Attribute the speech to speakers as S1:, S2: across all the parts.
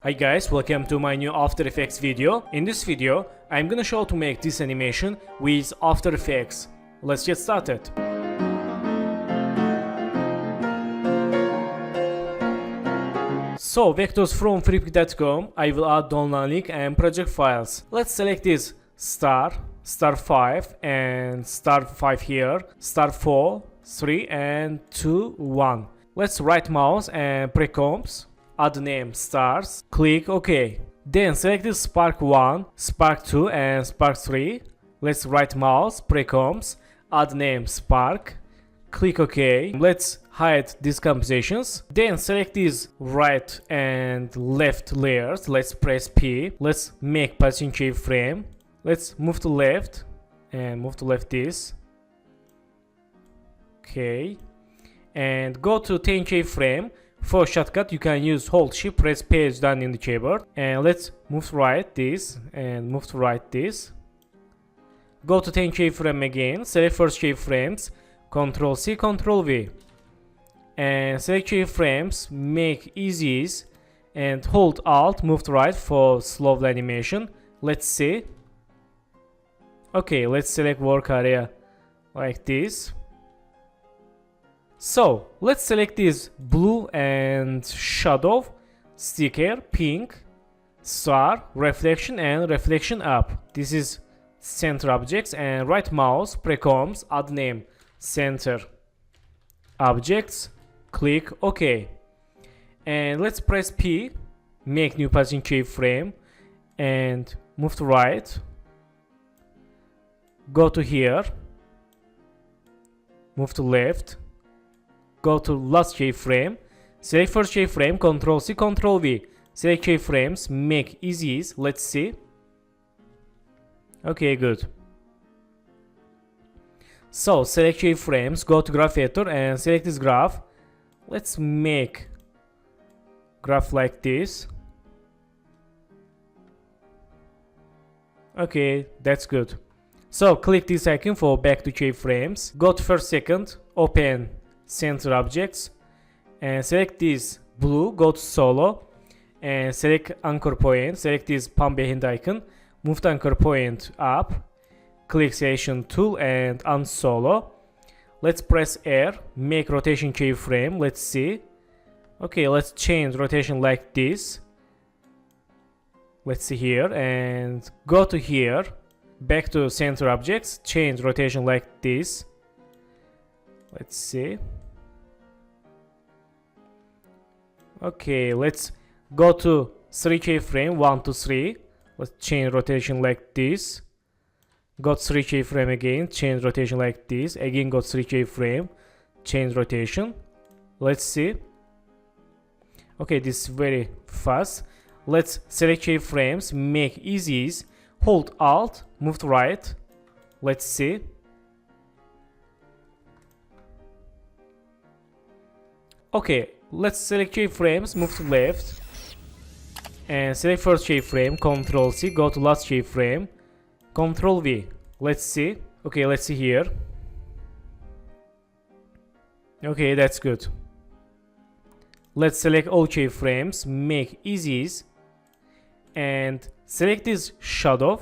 S1: Hi guys, welcome to my new After Effects video. In this video, I'm gonna show how to make this animation with After Effects. Let's get started. So, vectors from freepik.com, I will add download link and project files. Let's select this star 5 and star 5 here, star 4, 3 and 2, 1. Let's right mouse and pre-comps. Add name stars, click OK. Then select the spark 1, spark 2 and spark 3. Let's right mouse, pre-comps, add name spark, click OK. Let's hide these compositions. Then select these right and left layers. Let's press P. Let's make position keyframe. Let's move to left and move to left this. Okay. And go to 10 keyframe. For shortcut, you can use hold shift, press page down in the keyboard. And let's move to right this and move to right this. Go to 10 keyframe again, select first keyframes, Ctrl C, Ctrl V. And select keyframes, make ease and hold Alt, move to right for slow animation. Let's see. Okay, let's select work area like this. So let's select this blue and shadow, sticker, pink, star, reflection and reflection up. This is center objects and right mouse, pre-comps, add name, center objects, click OK. And let's press P, make new position keyframe and move to right. Go to here, move to left. Go to last keyframe, select first keyframe, Ctrl C, Ctrl V. Select keyframes, make easy. Let's see. Okay, good. So select keyframes, go to graph editor and select this graph. Let's make graph like this. Okay, that's good. So click this icon for back to keyframes. Go to first second, open center objects and select this blue, go to solo and select anchor point, select this palm behind icon, move the anchor point up, click selection tool and unsolo. Let's press R, make rotation keyframe, let's see. Okay, let's change rotation like this. Let's see here and go to here, back to center objects, change rotation like this. Let's see. Okay, let's go to 3 keyframe, 1 to 3. Let's change rotation like this. Got 3 keyframe again, change rotation like this. Again got 3 keyframe, change rotation. Let's see. Okay, this is very fast. Let's select keyframes, make easy, hold Alt, move to right. Let's see. Okay, let's select keyframes, move to left and select first keyframe, Ctrl C, go to last keyframe, Ctrl V. Let's see. Okay, let's see here. Okay, that's good. Let's select all keyframes, make easy and select this shadow.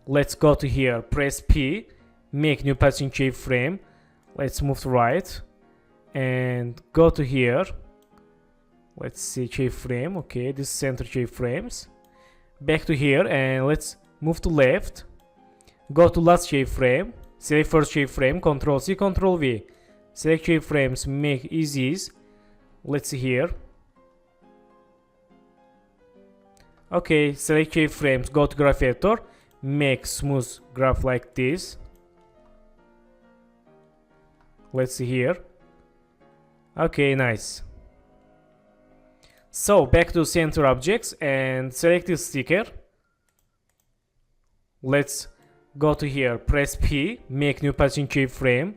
S1: Let's go to here, press P, make new position keyframe. Let's move to right and go to here. Let's see keyframe. Okay, this is center keyframes. Back to here and let's move to left. Go to last keyframe, select first keyframe, Ctrl C, Ctrl V. Select keyframes, make easy. Let's see here. Okay, select keyframes, go to graph editor, make smooth graph like this. Let's see here. Okay, nice. So back to center objects and select this sticker. Let's go to here, press P, make new position keyframe.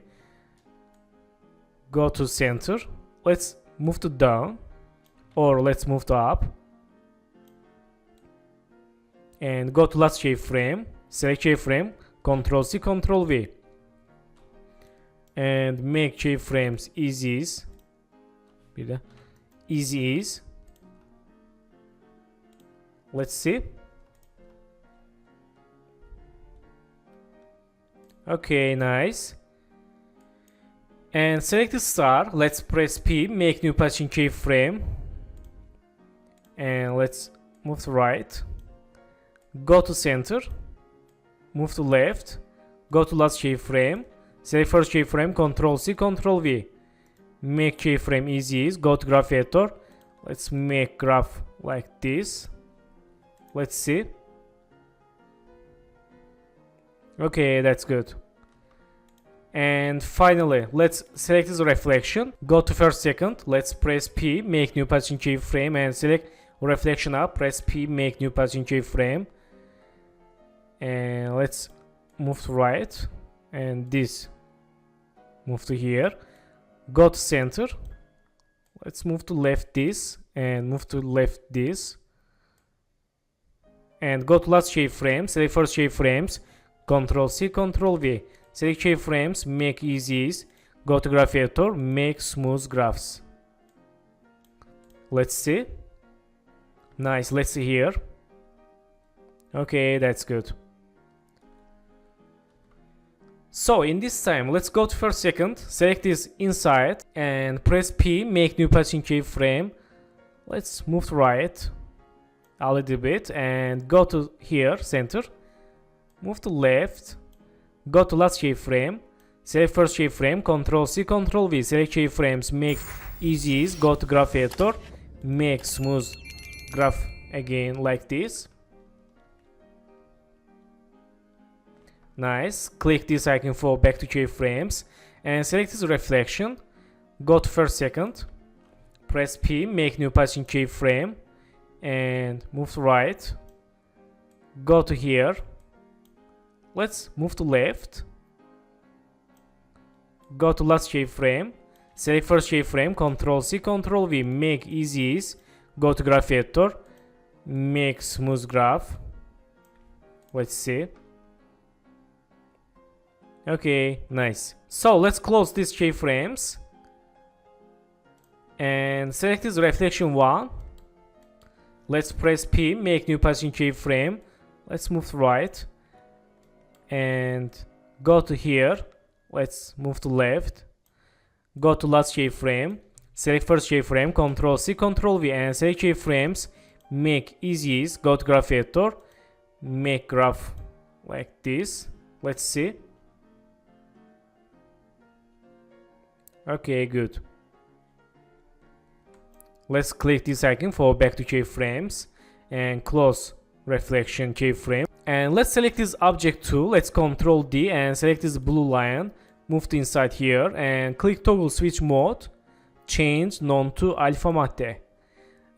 S1: Go to center. Let's move to down or let's move to up. And go to last keyframe, select keyframe, Ctrl C, Ctrl V. And make keyframes easy. Bir de easy ease. Let's see. Okay, nice. And select the star. Let's press P, make new position keyframe. And let's move to right. Go to center. Move to left. Go to last keyframe. Select first keyframe, Ctrl C, Ctrl V. Make keyframe easy. Go to graph editor. Let's make graph like this. Let's see. Okay, that's good. And finally, let's select this reflection. Go to first second. Let's press P, make new position keyframe, and select reflection up. Press P, make new position keyframe. And let's move to right. And this. Move to here. Go to center. Let's move to left this. And move to left this. And go to last keyframe. Select first keyframes. Ctrl C, Ctrl V. Select keyframes, make easies. Go to graph editor, make smooth graphs. Let's see. Nice, let's see here. Okay, that's good. So in this time, let's go to first second, select this inside and press P, make new position keyframe. Let's move to right a little bit and go to here, center. Move to left. Go to last keyframe. Select first keyframe. Ctrl C, Ctrl V. Select keyframes. Make easies. Go to graph editor. Make smooth graph again like this. Nice. Click this icon for back to keyframes and select this reflection. Go to first second. Press P. Make new position keyframe and move to right. Go to here. Let's move to left. Go to last keyframe. Select first keyframe. Ctrl C, Ctrl V. Make easies. Go to graph editor. Make smooth graph. Let's see. Okay, nice. So let's close these keyframes. And select this reflection 1. Let's press P. Make new position keyframe. Let's move to right. And go to here. Let's move to left. Go to last keyframe. Select first keyframe. Ctrl C, Ctrl V. And select keyframes. Make easies. Go to graph editor. Make graph like this. Let's see. Okay, good. Let's click this icon for back to keyframes and close reflection keyframe. And let's select this object tool. Let's Ctrl D and select this blue line. Move to inside here and click toggle switch mode. Change none to alpha matte.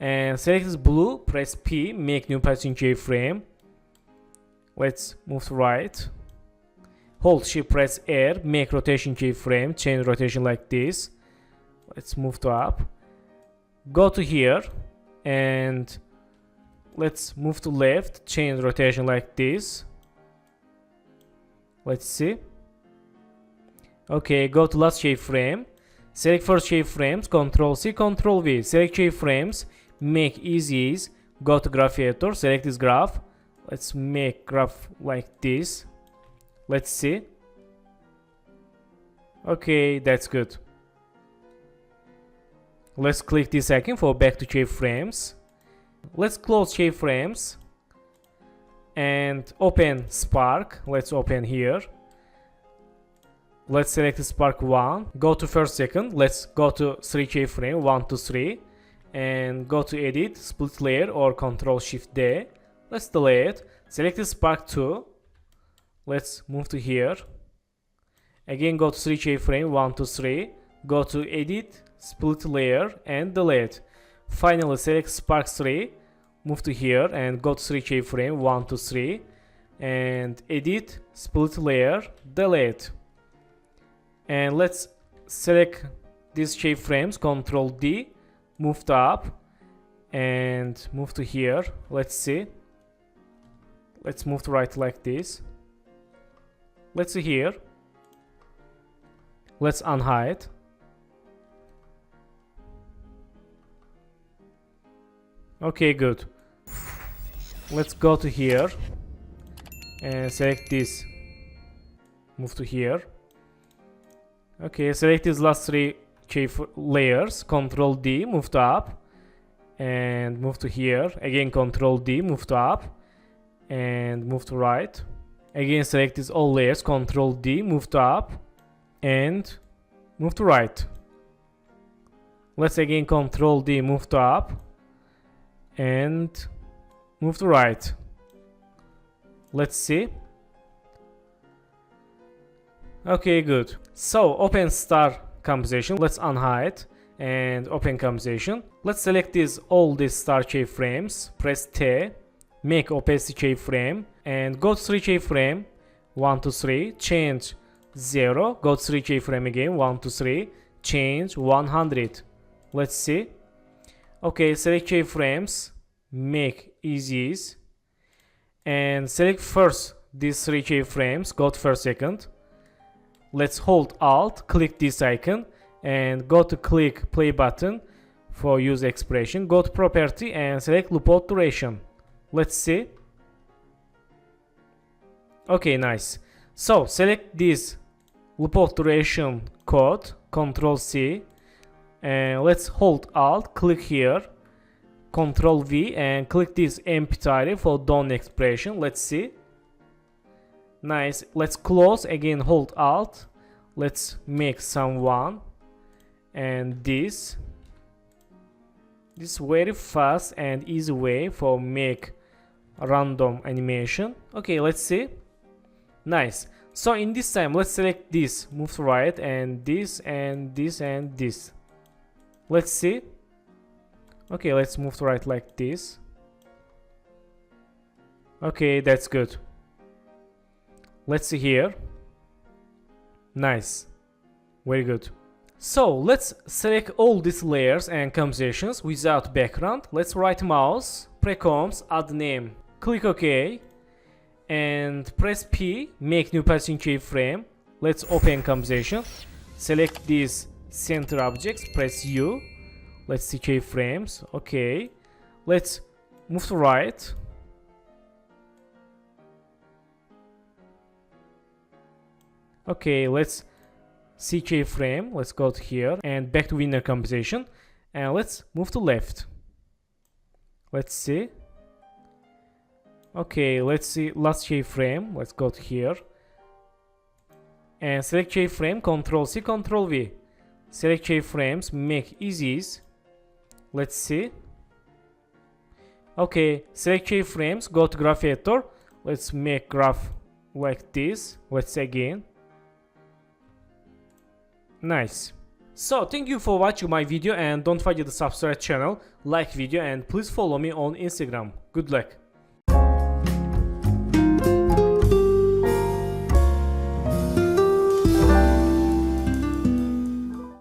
S1: And select this blue. Press P. Make new position keyframe. Let's move to right. Hold shift, press R. Make rotation keyframe. Change rotation like this. Let's move to up. Go to here and let's move to left, change rotation like this. Let's see. Okay, go to last keyframe. Select first keyframes, Ctrl C, Ctrl V. Select keyframes, make easies. Go to graph editor, select this graph. Let's make graph like this. Let's see. Okay, that's good. Let's click this icon for back to keyframes. Let's close keyframes and open Spark. Let's open here. Let's select Spark 1. Go to first second. Let's go to 3 keyframe, 1 to 3. And go to edit, split layer or Ctrl Shift D. Let's delay it. Select Spark 2. Let's move to here. Again go to 3 keyframe, 1 to 3. Go to edit, split layer and delete. Finally select Spark 3. Move to here and go to 3 keyframe, 1 to 3. And edit, split layer, delete. And let's select these keyframes, Ctrl D, move to up and move to here. Let's see. Let's move to right like this. Let's see here. Let's unhide. Okay, good. Let's go to here and select this. Move to here. Okay, select these last three layers. Control D, move to up, and move to here. Again, Control D, move to up, and move to right. Again, select these all layers. Control D, move to up, and move to right. Let's again Control D, move to up, and move to right. Let's see. Okay, good. So open star composition. Let's unhide and open composition. Let's select all these star keyframes. Press T, make opacity keyframe, and go to 3 keyframe, 1 to 3, change 0, go to 3 keyframe again, 1 to 3, change 100. Let's see. Okay, select keyframes, make ease, and select first these 3 keyframes, go to first second. Let's hold Alt, click this icon, and go to click play button for use expression. Go to property and select loop out duration. Let's see. Okay, nice. So select this loop out duration code, Control C, and let's hold Alt, click here, Control V, and click this empty tile for done expression. Let's see. Nice. Let's close, again hold Alt. Let's make someone, and this very fast and easy way for make random animation. Okay, let's see. Nice. So in this time, let's select this, move to right, and this and this and this. Let's see. Okay, let's move to right like this. Okay, that's good. Let's see here. Nice. Very good. So let's select all these layers and compositions without background. Let's right mouse, precoms, add name, click OK, and press P, make new passing keyframe. Let's open composition. Select these center objects, press U. Let's see keyframes. Okay. Let's move to right. Okay, let's see keyframe. Let's go to here and back to winner composition, and let's move to left. Let's see. Okay, let's see last keyframe. Let's go to here and select keyframe, Control C, Control V. Select keyframes, make ease. Let's see. Okay, select keyframes, go to graph editor. Let's make graph like this. Let's see again. Nice. So thank you for watching my video, and don't forget to subscribe channel, like video, and please follow me on Instagram. Good luck.